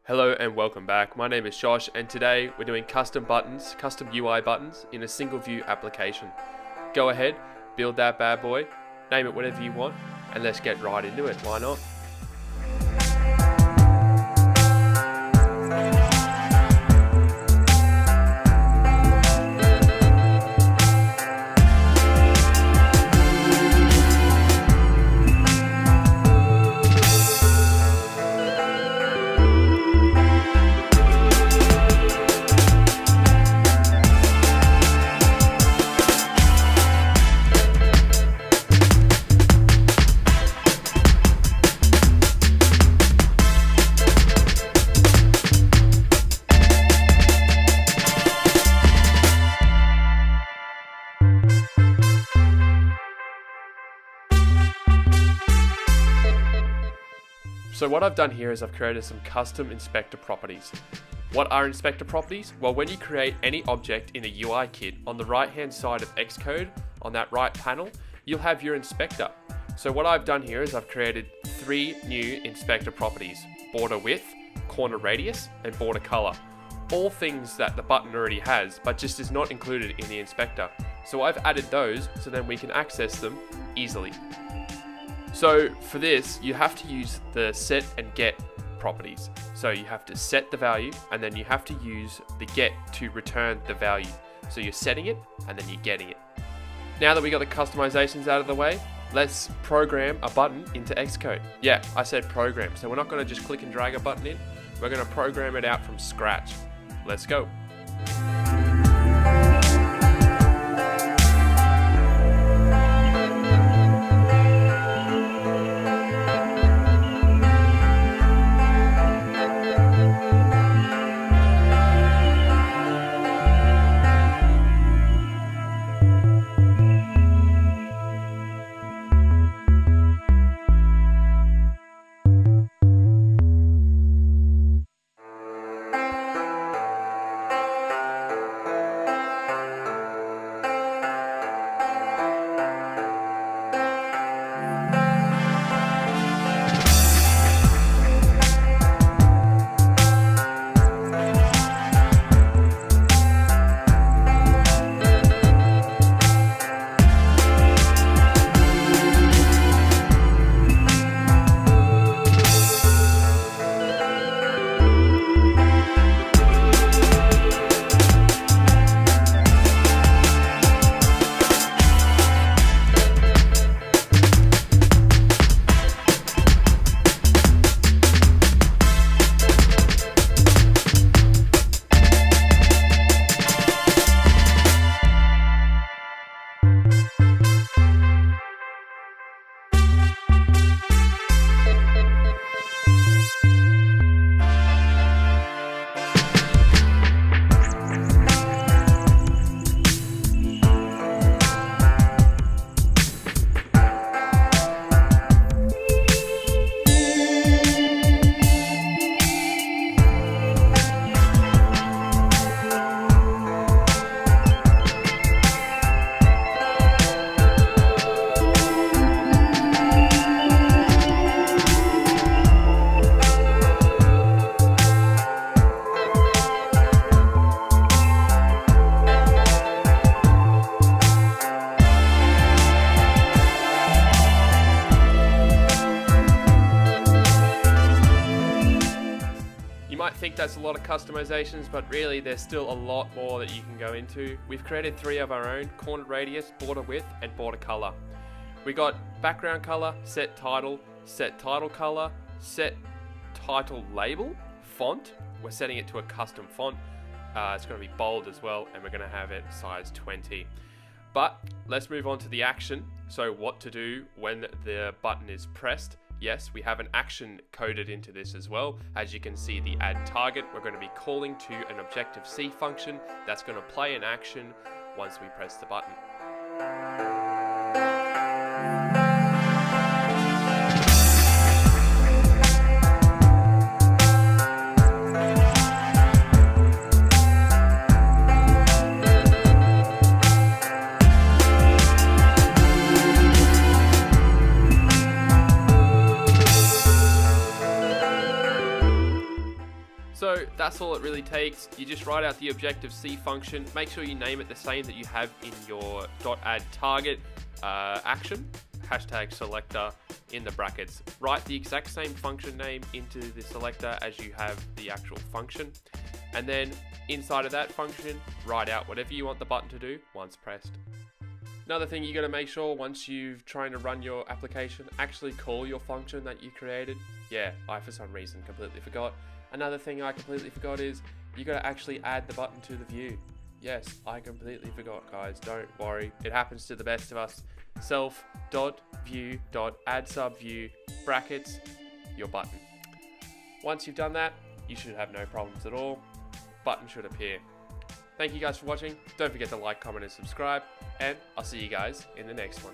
Hello and welcome back. My name is Josh and today we're doing custom buttons, custom UI buttons in a single view application. Go ahead, build that bad boy, name it whatever you want, and let's get right into it. Why not? So what I've done here is I've created some custom inspector properties. What are inspector properties? Well, when you create any object in a UI kit, on the right hand side of Xcode, on that right panel, you'll have your inspector. So what I've done here is I've created 3 new inspector properties: border width, corner radius, and border color. All things that the button already has, but just is not included in the inspector. So I've added those so then we can access them easily. So for this, you have to use the set and get properties. So you have to set the value and then you have to use the get to return the value. So you're setting it and then you're getting it. Now that we got the customizations out of the way, let's program a button into Xcode. Yeah, I said program. So we're not going to just click and drag a button in. We're going to program it out from scratch. Let's go. I think that's a lot of customizations, but really there's still a lot more that you can go into. We've created 3 of our own: corner radius, border width, and border color. We got background color, set title color, set title label, font. We're setting it to a custom font. It's going to be bold as well, and we're going to have it size 20. But let's move on to the action. So what to do when the button is pressed. Yes, we have an action coded into this as well. As you can see, the add target, we're going to be calling to an Objective-C function that's going to play an action once we press the button. So that's all it really takes. You just write out the Objective-C function. Make sure you name it the same that you have in your .add target action, #selector in the brackets. Write the exact same function name into the selector as you have the actual function. And then inside of that function, write out whatever you want the button to do once pressed. Another thing you got to make sure once you've trying to run your application, actually call your function that you created. Yeah, I for some reason completely forgot. Another thing I completely forgot is you got to actually add the button to the view. Yes, I completely forgot, guys. Don't worry, it happens to the best of us. Self.view.addSubView brackets your button. Once you've done that, you should have no problems at all. Button should appear. Thank you guys for watching. Don't forget to like, comment, and subscribe, and I'll see you guys in the next one.